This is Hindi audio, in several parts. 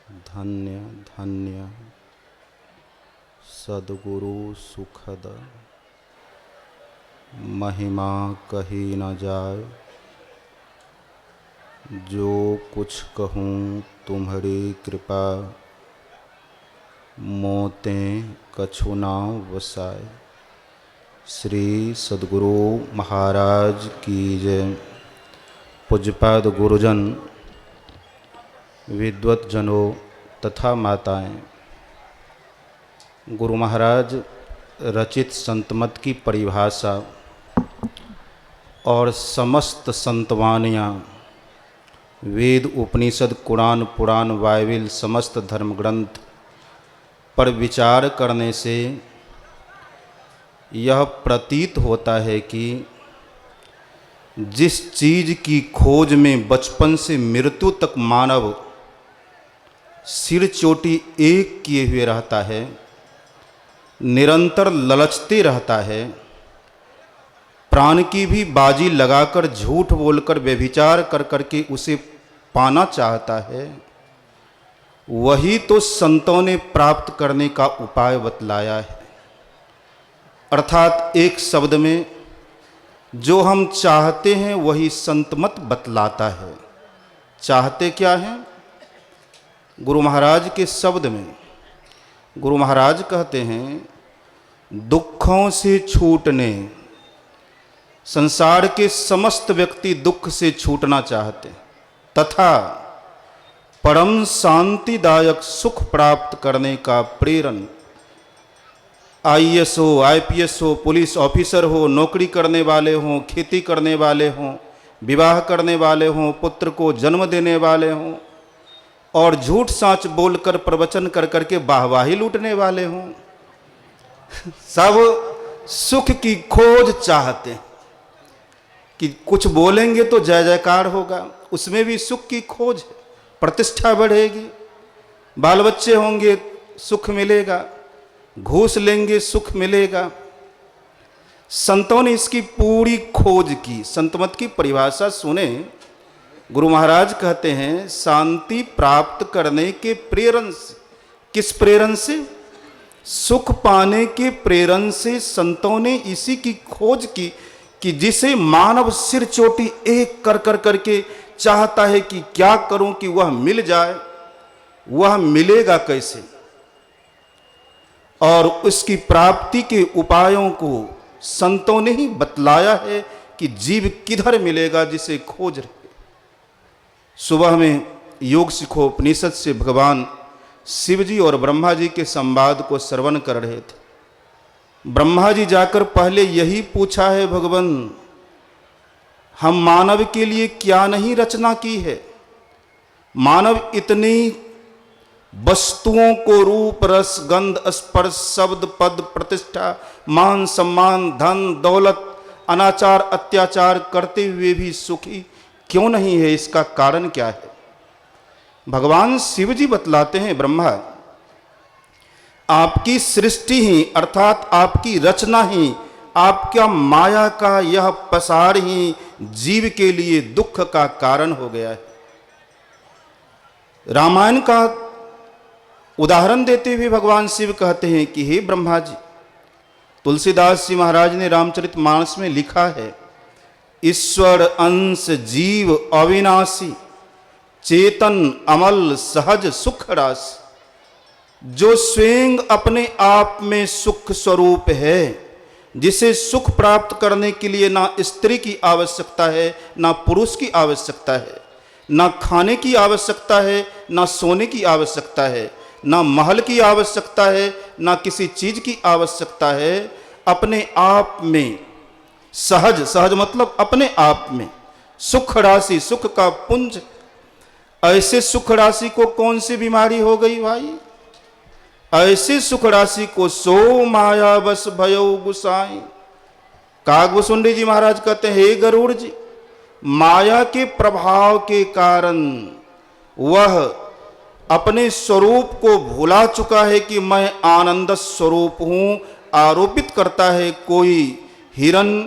धन्य धन्य सद्गुरु सुखद, महिमा कही न जाए। जो कुछ कहूँ तुम्हारी कृपा, मोते कछु ना वसाए। श्री सद्गुरु महाराज की जय। पूज्यपाद गुरुजन, विद्वत जनों तथा माताएं, गुरु महाराज रचित संतमत की परिभाषा और समस्त संतवानियाँ, वेद उपनिषद कुरान पुराण बाइबिल समस्त धर्म ग्रंथ पर विचार करने से यह प्रतीत होता है कि जिस चीज़ की खोज में बचपन से मृत्यु तक मानव सिर चोटी एक किए हुए रहता है, निरंतर ललचते रहता है, प्राण की भी बाजी लगाकर झूठ बोलकर व्यभिचार कर करके उसे पाना चाहता है, वही तो संतों ने प्राप्त करने का उपाय बतलाया है। अर्थात एक शब्द में जो हम चाहते हैं वही संतमत बतलाता है। चाहते क्या हैं? गुरु महाराज के शब्द में गुरु महाराज कहते हैं, दुखों से छूटने, संसार के समस्त व्यक्ति दुख से छूटना चाहते तथा परम शांतिदायक सुख प्राप्त करने का प्रेरण, आईएएस हो, आईपीएस हो, पुलिस ऑफिसर हो, नौकरी करने वाले हों, खेती करने वाले हों, विवाह करने वाले हों, पुत्र को जन्म देने वाले हों और झूठ साच बोलकर प्रवचन कर करके वाहवाही लूटने वाले हों, सब सुख की खोज चाहते हैं कि कुछ बोलेंगे तो जय जयकार होगा, उसमें भी सुख की खोज, प्रतिष्ठा बढ़ेगी, बाल बच्चे होंगे सुख मिलेगा, घूस लेंगे सुख मिलेगा। संतों ने इसकी पूरी खोज की। संतमत की परिभाषा सुने। गुरु महाराज कहते हैं, शांति प्राप्त करने के प्रेरण से। किस प्रेरण से? सुख पाने के प्रेरण से संतों ने इसी की खोज की कि जिसे मानव सिर चोटी एक कर कर करके चाहता है कि क्या करूं कि वह मिल जाए, वह मिलेगा कैसे, और उसकी प्राप्ति के उपायों को संतों ने ही बतलाया है कि जीव किधर मिलेगा जिसे खोज रहे। सुबह में योग सिखो उपनिषद से भगवान शिव जी और ब्रह्मा जी के संवाद को श्रवण कर रहे थे। ब्रह्मा जी जाकर पहले यही पूछा है, भगवान हम मानव के लिए क्या नहीं रचना की है? मानव इतनी वस्तुओं को रूप रस गंध स्पर्श शब्द पद प्रतिष्ठा मान सम्मान धन दौलत अनाचार अत्याचार करते हुए भी सुखी क्यों नहीं है? इसका कारण क्या है? भगवान शिव जी बतलाते हैं, ब्रह्मा आपकी सृष्टि ही अर्थात आपकी रचना ही, आपका माया का यह पसार ही जीव के लिए दुख का कारण हो गया है। रामायण का उदाहरण देते हुए भगवान शिव कहते हैं कि हे ब्रह्मा जी, तुलसीदास जी महाराज ने रामचरितमानस में लिखा है, ईश्वर अंश जीव अविनाशी, चेतन अमल सहज सुख राशि। जो स्वयं अपने आप में सुख स्वरूप है, जिसे सुख प्राप्त करने के लिए ना स्त्री की आवश्यकता है, ना पुरुष की आवश्यकता है, ना खाने की आवश्यकता है, ना सोने की आवश्यकता है, ना महल की आवश्यकता है, ना किसी चीज की आवश्यकता है, अपने आप में सहज, सहज मतलब अपने आप में सुख राशि, सुख का पुंज। ऐसे सुख राशि को कौन सी बीमारी हो गई भाई? ऐसे सुख राशि को सो माया बस भयो गुसाई। कागभूषुंडी जी महाराज कहते हैं, हे गरुड़ जी, माया के प्रभाव के कारण वह अपने स्वरूप को भुला चुका है कि मैं आनंद स्वरूप हूं। आरोपित करता है कोई हिरण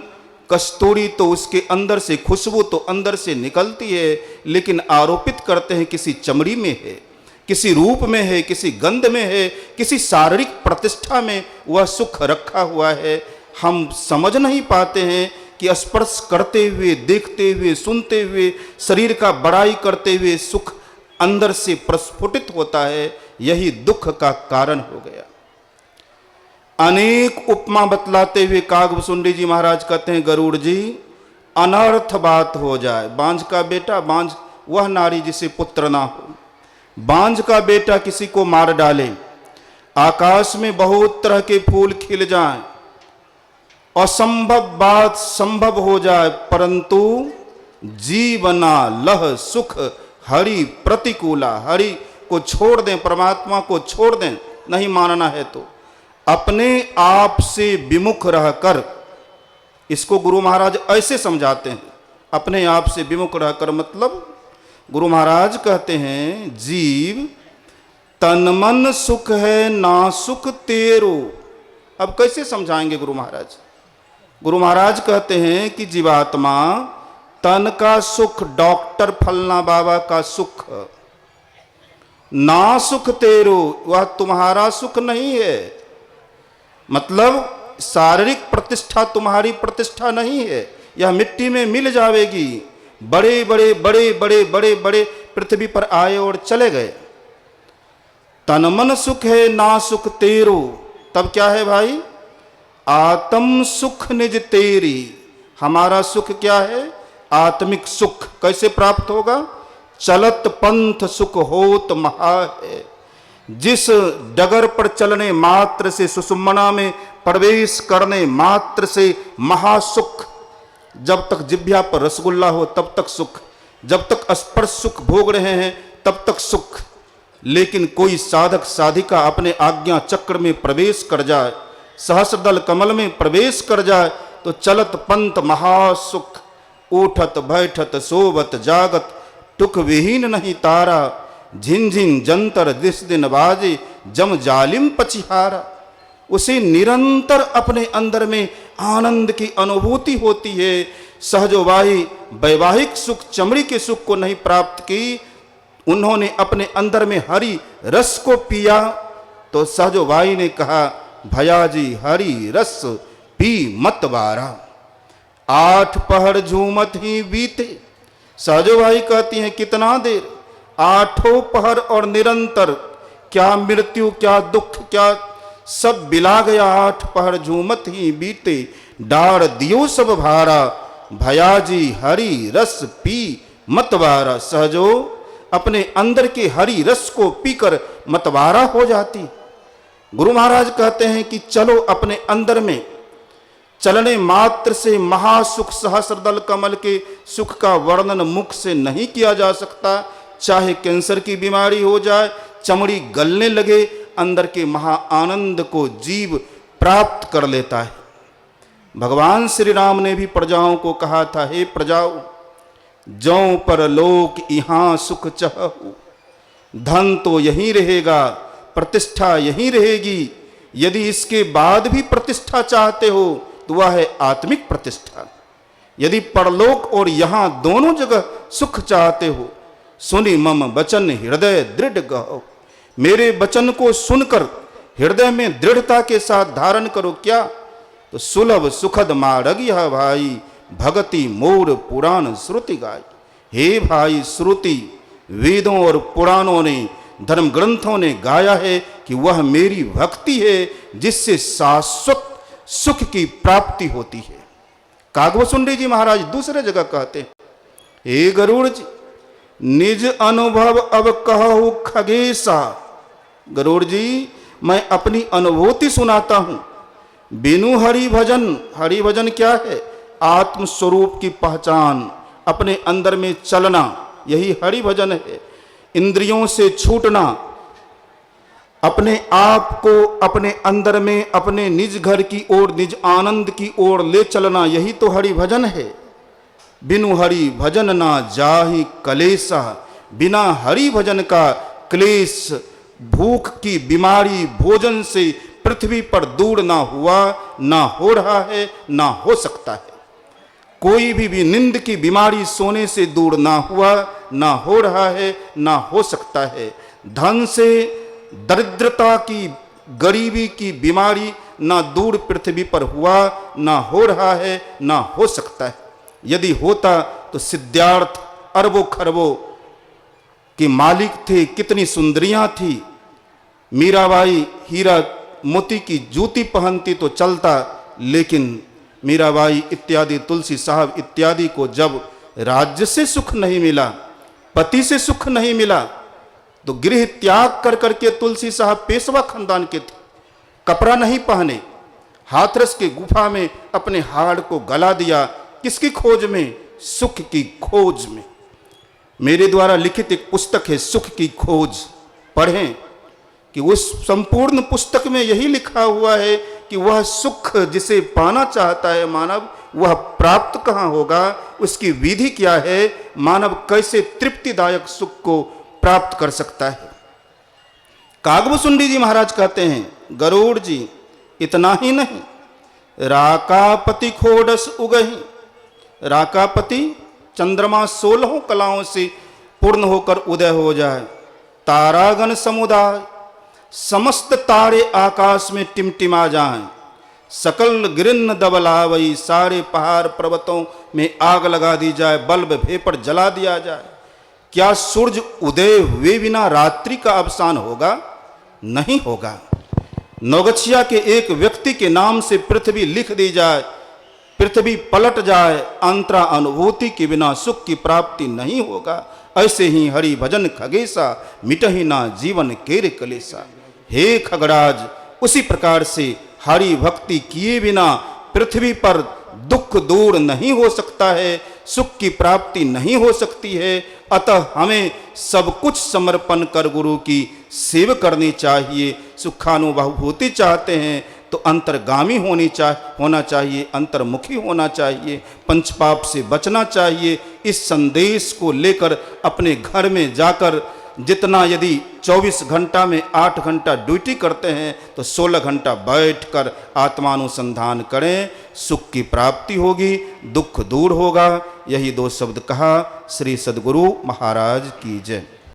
कस्तूरी तो उसके अंदर से खुशबू तो अंदर से निकलती है, लेकिन आरोपित करते हैं किसी चमड़ी में है। किसी रूप में है, किसी गंध में है, किसी शारीरिक प्रतिष्ठा में वह सुख रखा हुआ है। हम समझ नहीं पाते हैं कि स्पर्श करते हुए, देखते हुए, सुनते हुए, शरीर का बड़ाई करते हुए सुख अंदर से प्रस्फुटित होता है। यही दुख का कारण हो गया। अनेक उपमा बतलाते हुए कागभूषुंडी जी महाराज कहते हैं, गरुड़ जी अनर्थ बात हो जाए, बांझ का बेटा, बांझ वह नारी जिसे पुत्र ना हो, बांझ का बेटा किसी को मार डाले, आकाश में बहुत तरह के फूल खिल जाएं, असंभव बात संभव हो जाए, परंतु जीवना लह सुख हरि प्रतिकूला, हरि को छोड़ दें, परमात्मा को छोड़ दें, नहीं मानना है तो अपने आप से विमुख रहकर, इसको गुरु महाराज ऐसे समझाते हैं, अपने आप से विमुख रहकर मतलब गुरु महाराज कहते हैं जीव तन मन सुख है ना सुख तेरो। अब कैसे समझाएंगे गुरु महाराज? गुरु महाराज कहते हैं कि जीवात्मा तन का सुख, डॉक्टर फलना बाबा का सुख, ना सुख तेरो, वह तुम्हारा सुख नहीं है। मतलब शारीरिक प्रतिष्ठा तुम्हारी प्रतिष्ठा नहीं है, यह मिट्टी में मिल जाएगी। बड़े बड़े बड़े बड़े बड़े बड़े पृथ्वी पर आए और चले गए। तन मन सुख है ना सुख तेरो, तब क्या है भाई? आत्म सुख निज तेरी। हमारा सुख क्या है? आत्मिक सुख। कैसे प्राप्त होगा? चलत पंथ सुख होत महा है। जिस डगर पर चलने मात्र से, सुषुम्ना में प्रवेश करने मात्र से महासुख, जब तक जिह्वा पर रसगुल्ला हो तब तक सुख, जब तक स्पर्श सुख भोग रहे हैं तब तक सुख। लेकिन कोई साधक साधिका अपने आज्ञा चक्र में प्रवेश कर जाए, सहस्रदल कमल में प्रवेश कर जाए, तो चलत पंथ महासुख। उठत बैठत सोवत जागत टुक विहीन नहीं तारा, झिनझिन जंतर दिस दिन बाजे जम जालिम पचिहारा। उसे निरंतर अपने अंदर में आनंद की अनुभूति होती है। सहजोबाई वैवाहिक सुख, चमड़ी के सुख को नहीं प्राप्त की, उन्होंने अपने अंदर में हरि रस को पिया। तो सहजोबाई ने कहा, भैया जी हरि रस पी मत बारा, 8 पहर झूमत ही बीते। सहजोबाई कहती हैं कितना देर? 8 पहर और निरंतर। क्या मृत्यु, क्या दुख, क्या सब बिला गया। 8 पहर झूमत ही बीते, डार दियो सब भारा, भया जी हरि रस पी मतवारा। सहजो अपने अंदर के हरि रस को पीकर मतवारा हो जाती। गुरु महाराज कहते हैं कि चलो अपने अंदर में, चलने मात्र से महासुख, सहस्रदल कमल के सुख का वर्णन मुख से नहीं किया जा सकता। चाहे कैंसर की बीमारी हो जाए, चमड़ी गलने लगे, अंदर के महा आनंद को जीव प्राप्त कर लेता है। भगवान श्री राम ने भी प्रजाओं को कहा था, हे प्रजाओं, जौं पर लोक यहाँ सुख चाहूं, धन तो यहीं रहेगा, प्रतिष्ठा यहीं रहेगी। यदि इसके बाद भी प्रतिष्ठा चाहते हो तो वह है आत्मिक प्रतिष्ठा। यदि परलोक और यहाँ दोनों जगह सुख चाहते हो, सुनी मम वचन हृदय दृढ़ गहो, मेरे वचन को सुनकर हृदय में दृढ़ता के साथ धारण करो। क्या? तो सुलभ सुखद मार्ग यह भाई, भगति मोर पुराण श्रुति गाय। हे भाई, श्रुति वेदों और पुराणों ने, धर्म ग्रंथों ने गाया है कि वह मेरी भक्ति है जिससे शाश्वत सुख की प्राप्ति होती है। कागभूषुंडी जी महाराज दूसरे जगह कहते हैं, हे गरुड़ जी, निज अनुभव अब कहूँ खगेशा। गरुड़ जी, मैं अपनी अनुभूति सुनाता हूं। बिनु हरि भजन, हरि भजन क्या है? आत्म स्वरूप की पहचान, अपने अंदर में चलना, यही हरि भजन है। इंद्रियों से छूटना, अपने आप को अपने अंदर में अपने निज घर की ओर, निज आनंद की ओर ले चलना, यही तो हरि भजन है। बिनु हरि भजन ना जाहि कलेसा, बिना हरि भजन का क्लेश, भूख की बीमारी भोजन से पृथ्वी पर दूर ना हुआ, ना हो रहा है, ना हो सकता है। कोई भी नींद की बीमारी सोने से दूर ना हुआ, ना हो रहा है, ना हो सकता है। धन से दरिद्रता की, गरीबी की बीमारी ना दूर पृथ्वी पर हुआ, ना हो रहा है, ना हो सकता है। यदि होता तो सिद्धार्थ अरबों खरबों के मालिक थे, कितनी सुंदरियां थी। मीराबाई हीरा मोती की जूती पहनती तो चलता, लेकिन मीराबाई इत्यादि, तुलसी साहब इत्यादि को जब राज्य से सुख नहीं मिला, पति से सुख नहीं मिला, तो गृह त्याग कर करके तुलसी साहब पेशवा खानदान के थे, कपड़ा नहीं पहने, हाथरस के गुफा में अपने हाड़ को गला दिया। किसकी खोज में? सुख की खोज में। मेरे द्वारा लिखित एक पुस्तक है सुख की खोज, पढ़ें कि उस संपूर्ण पुस्तक में यही लिखा हुआ है कि वह सुख जिसे पाना चाहता है मानव, वह प्राप्त कहाँ होगा, उसकी विधि क्या है, मानव कैसे तृप्तिदायक सुख को प्राप्त कर सकता है। कागभूषुंडी जी महाराज कहते हैं, गरुड़ जी इतना ही नहीं, राकापति खोडस उगही। राकापति चंद्रमा 16 कलाओं से पूर्ण होकर उदय हो जाए, तारागण समुदाय, समस्त तारे आकाश में टिमटिमा जाएं, सकल गिरन्न दबलावई, सारे पहाड़ पर्वतों में आग लगा दी जाए, बल्ब भेपर जला दिया जाए, क्या सूरज उदय हुए बिना रात्रि का अवसान होगा? नहीं होगा। नौगछिया के एक व्यक्ति के नाम से पृथ्वी लिख दी जाए, पृथ्वी पलट जाए, अंतरा अनुभूति के बिना सुख की प्राप्ति नहीं होगा। ऐसे ही हरि भजन खगेसा, मिटहि ना जीवन केर कलेसा। हे खगराज, उसी प्रकार से हरि भक्ति किए बिना पृथ्वी पर दुख दूर नहीं हो सकता है, सुख की प्राप्ति नहीं हो सकती है। अतः हमें सब कुछ समर्पण कर गुरु की सेवा करनी चाहिए। सुखानुभूति चाहते हैं तो अंतर्गामी होना चाहिए, अंतर्मुखी होना चाहिए, पंचपाप से बचना चाहिए। इस संदेश को लेकर अपने घर में जाकर जितना, यदि 24 घंटा में 8 घंटा ड्यूटी करते हैं तो 16 घंटा बैठकर आत्मानुसंधान करें, सुख की प्राप्ति होगी, दुख दूर होगा। यही 2 शब्द कहा। श्री सद्गुरु महाराज की जय।